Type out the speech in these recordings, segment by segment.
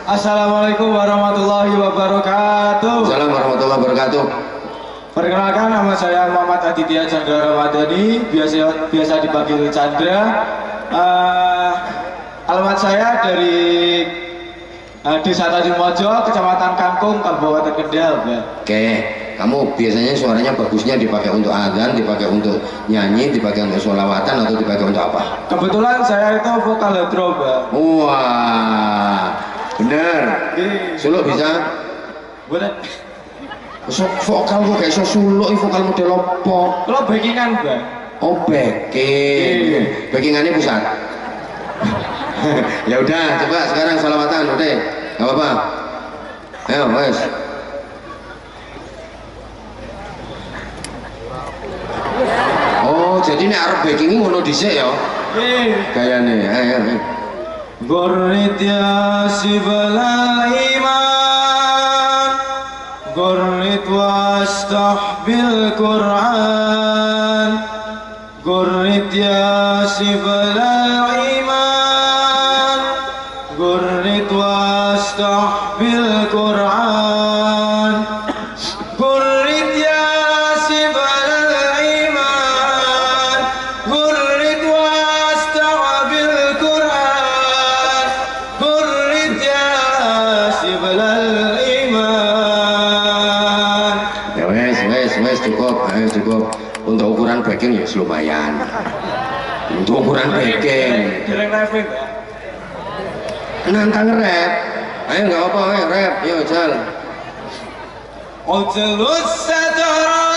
Assalamualaikum warahmatullahi wabarakatuh. Assalamualaikum warahmatullahi wabarakatuh. Perkenalkan, nama saya Muhammad Aditya Chandra Ramadhani, biasa dipanggil Chandra. Alamat saya dari Desa Tajimojo, Kecamatan Kangkung, Kabupaten Kendal. Oke, kamu biasanya suaranya bagusnya dipakai untuk azan, dipakai untuk nyanyi, dipakai untuk sholawatan, atau dipakai untuk apa? Kebetulan saya itu vokal hedro, Mbak. Wah, bener. Suluk bisa? Boleh. Vokal kok kayak suluk, vokal model apa? Kalau backingan, Mbak. Oh, backing. Backingannya pusat. Ya udah, coba sekarang sholawatan, udah, nggak apa-apa. Ayo, wes. Oh, jadi ini arep backing ini ngono dhisik ya? Gayane, ayo. Gurrit ya sibal iman, gurrit wastahbil Qur'an, gurrit ya sibal iman, gurrit wastahbil Qur'an, gurrit ya sibal iman, gurrit wastahbil Qur'an, gurrit ya sibal iman. Ya wes cukup. Untuk ukuran backing ya lumayan. Untuk ukuran backing. Dereng reving, Nantang rap. Ayo nggak apa-apa, ayo rap, yuk jalan. Utlus satara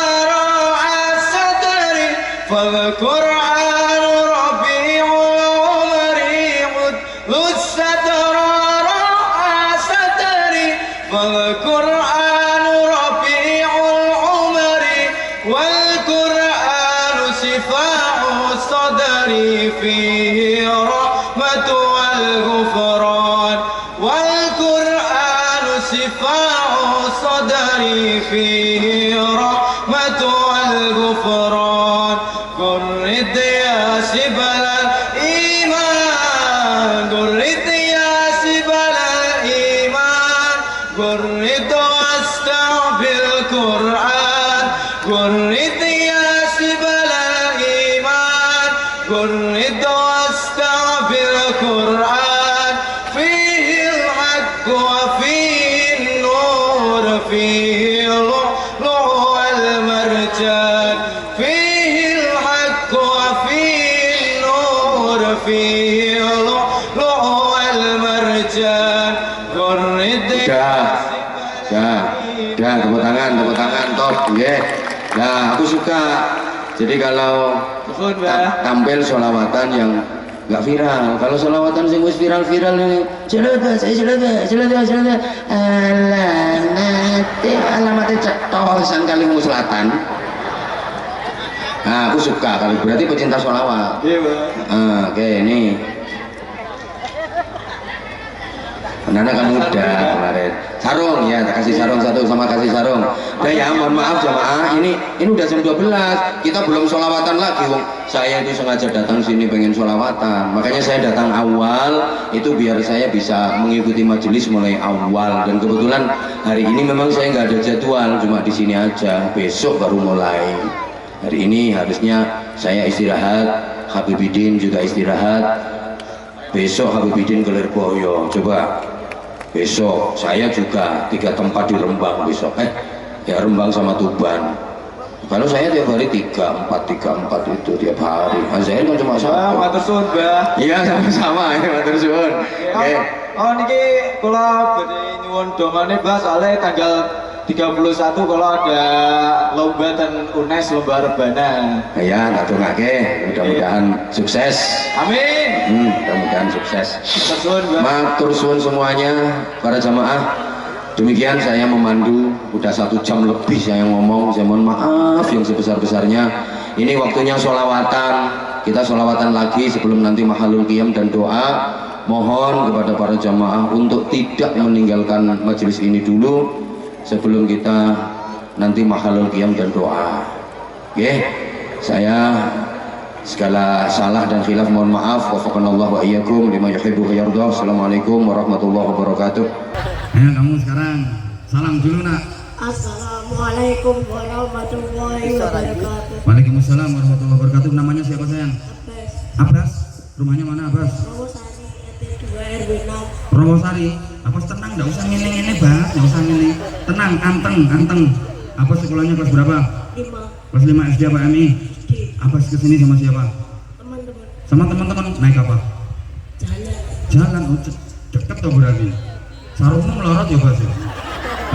asatari fal Qur'an rabi'ul umri, utlus satara asatari fal Qur'an rabi'ul umri, wal Qur'an sifa'u sadri, fihi rahmatu wal ghufran, wal Qur'an sifa'u sadri, fihi rahmatu wal ghufran, gurrit ya sibal iman, gurrit ya sibal iman, gurrit wasta'bil Qur'an, gurrit ya sibal iman, gurrit wasta'bil Qur'an, fihi al-haqq wa fihi an-nur, fihi al-lu'lu' wal marjan, fihi al-haqq wa fihi an-nur, fihi al-lu'lu' wal marjan, gurrit Udah, tepuk tangan, top, yeah. Nah, aku suka. Jadi kalau tampil sholawatan yang nggak viral, kalau sholawatan sing wis viral ini, sholawat, alamatnya cetol sang Kalimantan Selatan. Nah, aku suka kalau berarti pecinta sholawat. Iya, Bang. Oke, ini. Anak kan muda kemarin. Sarung ya, kasih sarung satu sama kasih sarung. Udah ya, mohon maaf jamaah, ini udah jam 12. Kita belum sholawatan lagi, Wong. Saya itu sengaja datang sini pengen sholawatan. Makanya saya datang awal itu biar saya bisa mengikuti majelis mulai awal. Dan kebetulan hari ini memang saya nggak ada jadwal, cuma di sini aja. Besok baru mulai. Hari ini harusnya saya istirahat, Habibidin juga istirahat. Besok Habibidin ke Lirboyo. Coba. Besok saya juga 3 tempat di Rembang besok. Ya Rembang sama Tuban. Kalau saya tiap hari 3, 4 itu tiap hari. Saya kan cuma satu. Matur suwun, Mbah. Iya sama-sama ya, matur suwun. Oke. Oh niki kula badhe nyuwun dongane Mbah, soalnya tanggal 31 kalau ada lomba dan UNES, lomba rebana. Ya, tak dongake, mudah-mudahan sukses. Amin. Mudah-mudahan sukses. Matur Matur suwun suwun, Mbah. semuanya, para jamaah. Demikian saya memandu, udah 1 jam lebih saya ngomong. Saya mohon maaf yang sebesar-besarnya. Ini waktunya sholawatan. Kita sholawatan lagi sebelum nanti mahalul qiyam dan doa. Mohon kepada para jamaah untuk tidak meninggalkan majelis ini dulu sebelum kita nanti mahalul qiyam dan doa. Oke, saya segala salah dan khilaf mohon maaf. Wafaqanallahu wa iyyakum lima yuhibbu wa yarda. Assalamualaikum warahmatullahi wabarakatuh. Ayo kamu sekarang salam dulu nak. Assalamualaikum warahmatullahi wabarakatuh. Waalaikumsalam warahmatullahi wabarakatuh. Namanya siapa sayang? Abbas. Abbas. Rumahnya mana Abbas? Rawosari RT 2 RW 6. Rawosari. Abbas tenang, nggak usah ngene-ngene Bas, nggak usah ngene. Tenang, anteng. Abbas sekolahnya kelas berapa? 5. Kelas 5 SD apa MI? D. Abbas kesini sama siapa? Teman-teman. Sama teman-teman. Naik apa? Jalan. Jalan. Oh, deket tuh berarti. Sarungmu melorot ya Bas ya?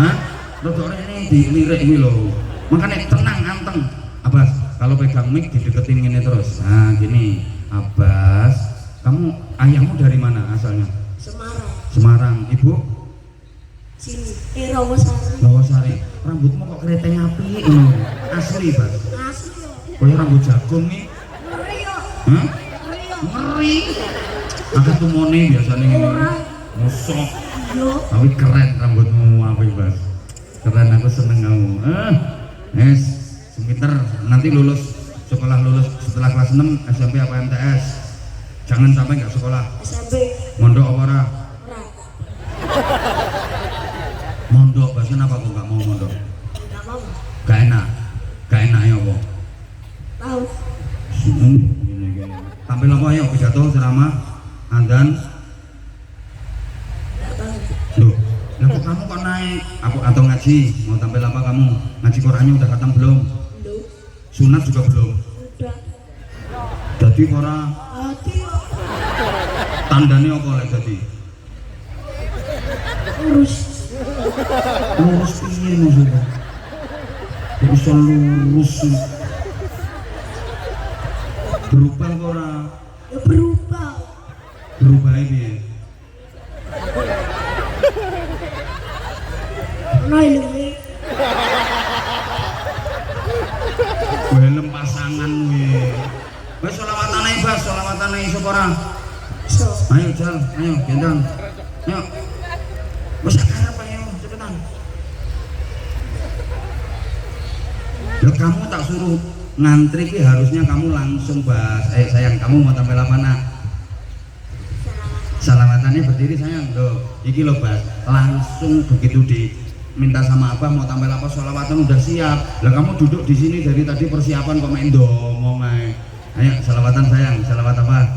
Hah? Rodok ini dilirik ini loh. Makanya tenang, anteng. Abbas, kalau pegang mic dideketin ini terus. Nah gini, Abbas, kamu ayahmu dari mana asalnya? Semarang. Semarang. Ibu? Sini. Rawosari. Rawosari. Rambutmu kok keriting api ini? Asli Bas. Asli yo. Kayak rambut jagung nih. Ngeri yo. Hah? Ngeri yo. Ngeri. Agak tumone biasanya ini. Orang. Mosok. Yo. Tapi keren rambutmu apa Bas? Keren, aku seneng kamu. Semeter nanti lulus setelah kelas 6 SMP apa MTS. Jangan sampai nggak sekolah. SMP. Mondok apa ora? Ora. Mondok, bahasa apa kok nggak mau mondok? Enggak mau. Gak enak ya apa? Tahu. Gini. Tampil apa ya? Pidato, ceramah, adzan. Enggak tahu. Loh, lah kok kamu kok naik? Atau ngaji? Mau tampil apa kamu? Ngaji Qurannya udah khatam belum? Belum. Sunat juga belum? Udah. Jadi ora Hati yo. tandane apa lek dadi? Urus. Lurus piye maksudnya? Bisa lurus sih. Berubah kok ora? Ya berubah. Berubah piye? Ono ilmu. Helm pasangan kuwi. Wis selawatan ae Bas, selawatan ae iso ora? So. Ayo Jal, ayo gendang. Ayo. Wis karep ayo cepetan. Lah kamu tak suruh ngantri ki harusnya kamu langsung Bas. Sayang, kamu mau tampil apa nak? Salawatannya berdiri sayang. Loh, iki lho Bas. Langsung begitu minta sama Abah mau tampil apa salawatan udah siap. Lah kamu duduk di sini dari tadi persiapan kok main domong ae. Ayo salawatan sayang, salawat apa?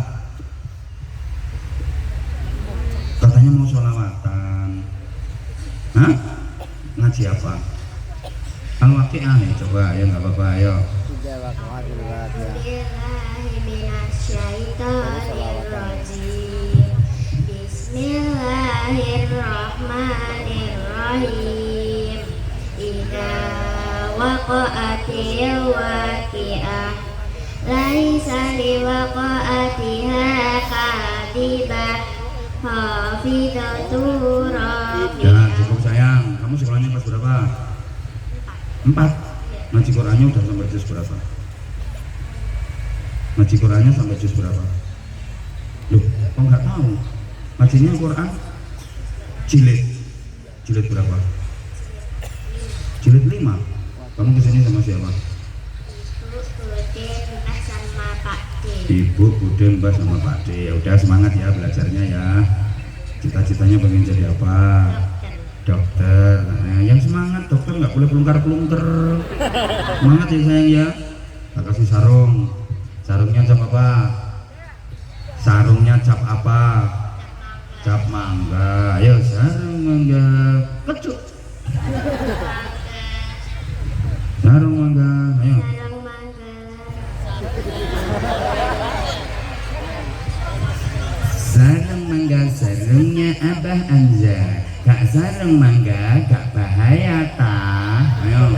Katanya mau salawatan. Hah? Ngaji apa? Al-Waqi'ah ya coba ya nggak apa-apa ayo. Bismillahirrahmanirrahim. Bismillahirrahmanirrahim. Idza waqa'atil waqi'ah laisa liwaqa'atiha kadhibah hafizatu Ya rabbih. cukup sayang. Kamu sekolahnya kelas berapa? 4. Ngaji Qurannya udah sampai juz berapa? Ngaji Qurannya sampai juz berapa? Loh, kok nggak tahu? Ngajinya Quran jilid berapa? Jilid 5. Kamu kesini sama siapa? Budin sama Pak D. Ibu, Budin, Mbak sama Pak D. Ya udah semangat ya belajarnya ya. Cita-citanya pengen jadi apa? Dokter. Nah, yang semangat dokter nggak boleh pelungkar-pelungker. Semangat ya sayang ya. Tak kasih sarung. Sarungnya cap apa? Sarungnya cap apa? Cap mangga. Ayo sarung mangga. Kecut. Sarung mangga. Ayo. Sarung mangga. Sarung mangga, sarungnya Abah Anzar. Gak sarung mangga, gak bahaya ta. Ayo.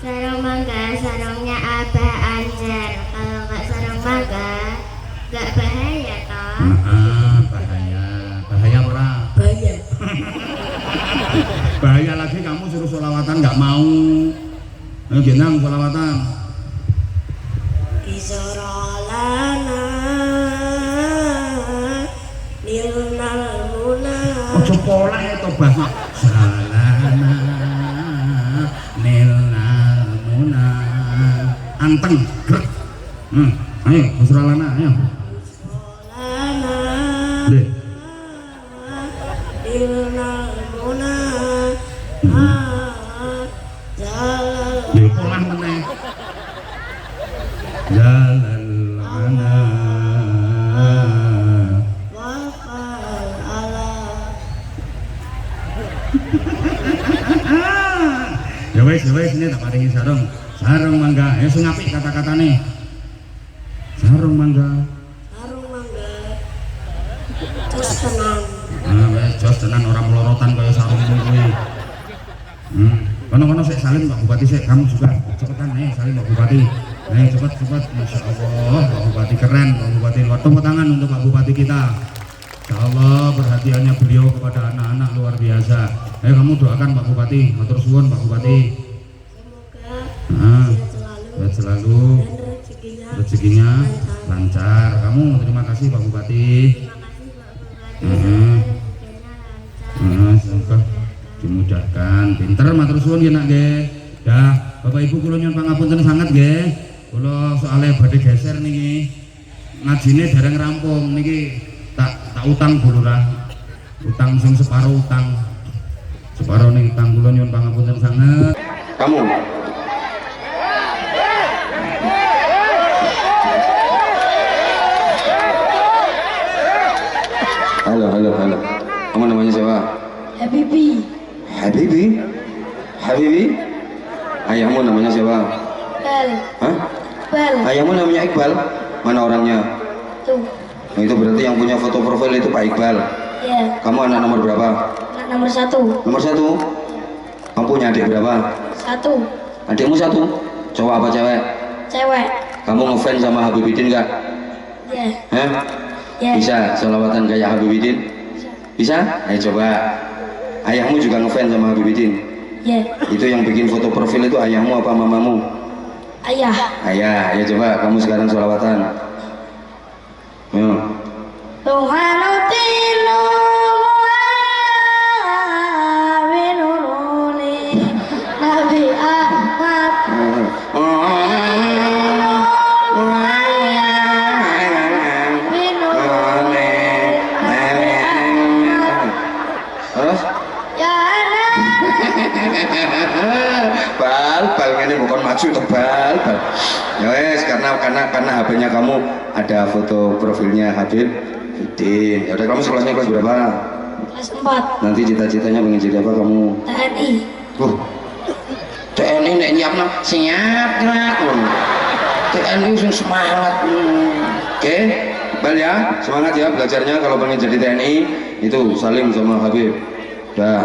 Sarung mangga, sarungnya Abah Anjar. Kalau nggak sarung mangga, nggak bahaya toh? Bahaya. Bahaya ora? Bahaya. Bahaya lagi kamu suruh sholawatan nggak mau. Ayo gendang sholawatan. Izorolana nilnal muna. Ojo pola itu bahasa. Salana nilnal muna. Anteng. Grek. Ayo, Busra Lana, ayo. Deh. Lho, polan meneh. Jalan lana. Ya wes ini tak paringi sarung. Sarung mangga. Ayo sing apik kata-katane. Sarung mangga. Sarung mangga. Terus tenang. Ah, wes jos tenan ora melorotan kaya sarungmu kuwi. Kono-kono sik salim Pak Bupati sik, kamu juga cepetan salim Pak Bupati. Cepet, Masya Allah, Pak Bupati keren, Pak Bupati luar. Tepuk tangan untuk Pak Bupati kita. Insya Allah perhatiannya beliau kepada anak-anak luar biasa. Ayo kamu doakan Pak Bupati, matur suwun Pak Bupati. Semoga Sehat selalu dan rezekinya lancar. Kamu terima kasih Pak Bupati. Semoga dimudahkan, pinter matur suwun ya nak nggih. Dah, Bapak Ibu kula nyuwun pangapunten sanget nggih. Kula soalnya badhe geser niki. Ngajine dereng rampung niki tak utang Bu Lurah. Utang sing separo utang. Separo ning utang kula nyuwun pangapunten sanget. Kamu halo. Kamu namanya siapa? Habibi. Habibi? Ayahmu namanya siapa? Bal. Hah? Bal. Ayahmu namanya Iqbal? Mana orangnya? Tuh. Nah, itu berarti yang punya foto profil itu Pak Iqbal. Ya. Kamu anak nomor berapa? Anak nomor 1. Nomor 1. Kamu punya adik berapa? 1. Adikmu 1. Cowok apa cewek? Cewek. Kamu ngefans sama Habibidin nggak? Ya. Hah? Ya. Bisa selawatan kayak Habibidin? Bisa? Ayo coba. Ayahmu juga ngefans sama Habibidin? Ya. Itu yang bikin foto profil itu ayahmu apa mamamu? Ayah. Ayah, ayo coba kamu sekarang selawatan. Tuhan utinu binuruni Nabi Ahmad binuruni Nabi Ahmad. Terus? Ya anak. Bal ini bukan maju tebal. Ya wes karena HP-nya kamu ada foto profilnya Habib Bidin. Ya udah kamu sekolahnya kelas berapa? Kelas 4. Nanti cita-citanya pengen jadi apa kamu? TNI. TNI nek nyiapno siap gerak. TNI sing semangat. Oke, Bal ya, semangat ya belajarnya kalau pengen jadi TNI itu salim sama Habib. Dah.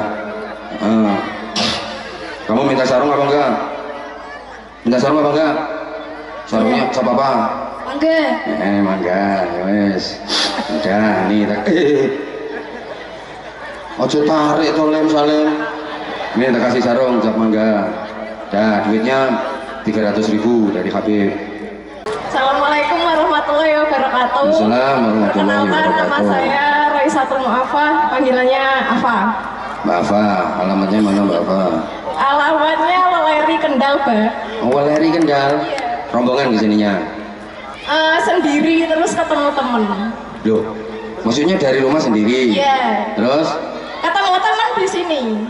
Kamu minta sarung apa enggak? Minta sarung apa enggak? Sarungnya siapa apa? Mangga. Mangga, ya wes. Udah, nih tak. Ojo tarik to lem salem. Ini tak kasih sarung cap mangga. Dah, duitnya 300.000 dari Habib. Assalamualaikum warahmatullahi wabarakatuh. Assalamualaikum warahmatullahi Perkenalkan, nama wabarakatuh. saya Raisatul Mu'afah, panggilannya Afa. Mbak Afa, alamatnya mana Mbak Afa? Alamatnya Weleri Kendal, Mbak. Weleri Kendal. Rombongan kesininya. Sendiri terus ketemu temen. Loh, maksudnya dari rumah sendiri? Iya. Terus? Ketemu temen di sini.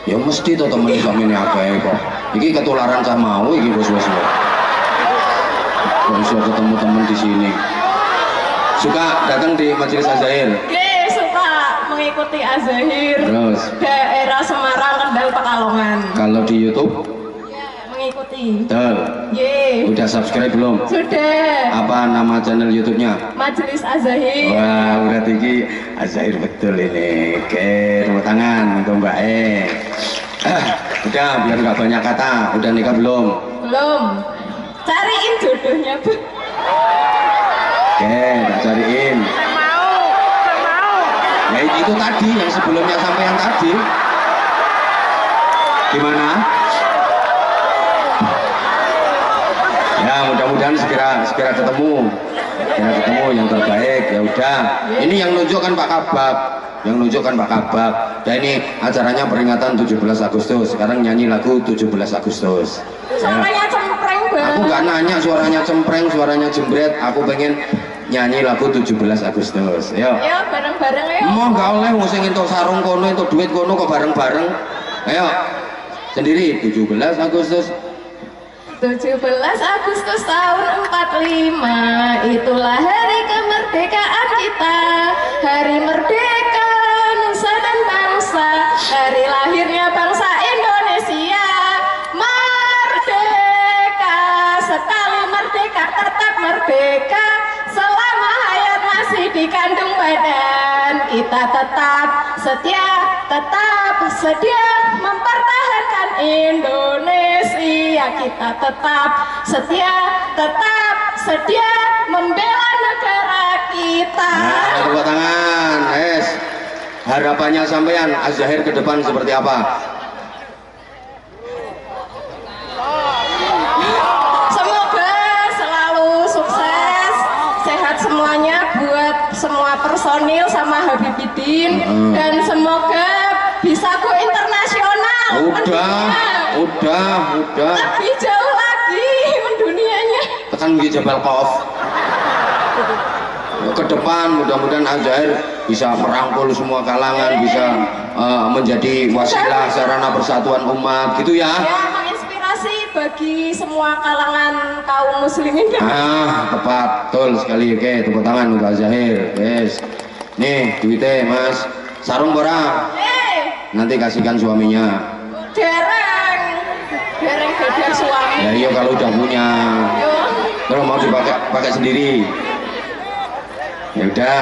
Ya mesti tuh temen kami ini akeh kok. Iki ketularan cah mau iki bos-bos. Kok bisa ketemu temen di sini? Suka datang di Majelis Az-Zahir? Suka mengikuti Az-Zahir. Terus? Daerah Semarang, Kendal, Pekalongan. Kalau di YouTube? Mengikuti. Betul. Udah subscribe belum? Sudah. Apa nama channel YouTube-nya? Majelis Az-Zahir. Wah, udah tinggi Az-Zahir betul ini. Oke, tepuk tangan untuk Mbak E. Udah, biar nggak banyak kata. Udah nikah belum? Belum. Cariin jodohnya, Bu. Oke, tak cariin. Mau. Ya itu tadi yang sebelumnya sampai yang tadi. Gimana? Ya mudah-mudahan segera ketemu yang terbaik. Ya udah, ini yang nunjukkan Pak Kabak, Dan ini acaranya peringatan 17 Agustus. Sekarang nyanyi lagu 17 Agustus. Suaranya cempreng banget. Aku nggak nanya suaranya cempreng, suaranya jembret. Aku pengen nyanyi lagu 17 Agustus. Ayo. Ayo bareng-bareng ayo. Mau nggak oleh ngusing entuk sarung kono, entuk duit kono kok bareng-bareng. Ayo. Sendiri 17 Agustus. 17 Agustus tahun 45, itulah hari kemerdekaan kita, hari merdeka nusa dan bangsa, hari lahirnya bangsa Indonesia. Merdeka, sekali merdeka tetap merdeka, selama hayat masih dikandung badan, kita tetap sedia mempertahankan Indonesia, kita tetap sedia membela negara kita. Nah, tepuk tangan. Yes. Harapannya sampean Az-Zahir ke depan seperti apa? Semoga selalu sukses, sehat semuanya buat semua personil sama Habibidin, dan semoga bisa go internasional. Udah. Lebih jauh lagi mendunianya. Tekan di Jabal Qaf. Ke depan mudah-mudahan Az-Zahir bisa merangkul semua kalangan, bisa menjadi wasilah sarana persatuan umat gitu ya. Ya, menginspirasi bagi semua kalangan kaum muslimin. Tepat, betul sekali. Oke, tepuk tangan untuk Az-Zahir. Yes. Nih, duitnya Mas. Sarung borang. Nanti kasihkan suaminya. Dereng beda suami. Ya iya kalau udah punya. Kalau mau pakai sendiri. Ya udah,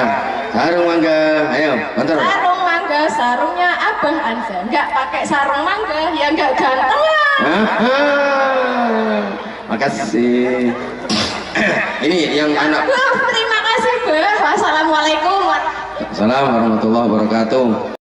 sarung mangga. Ayo, bentar. Sarung mangga, sarungnya Abah Anza. Enggak pakai sarung mangga, ya enggak ganteng lah. Makasih. Ini yang anak. Terima kasih, Bah. Wassalamualaikum. Assalamualaikum warahmatullahi wabarakatuh.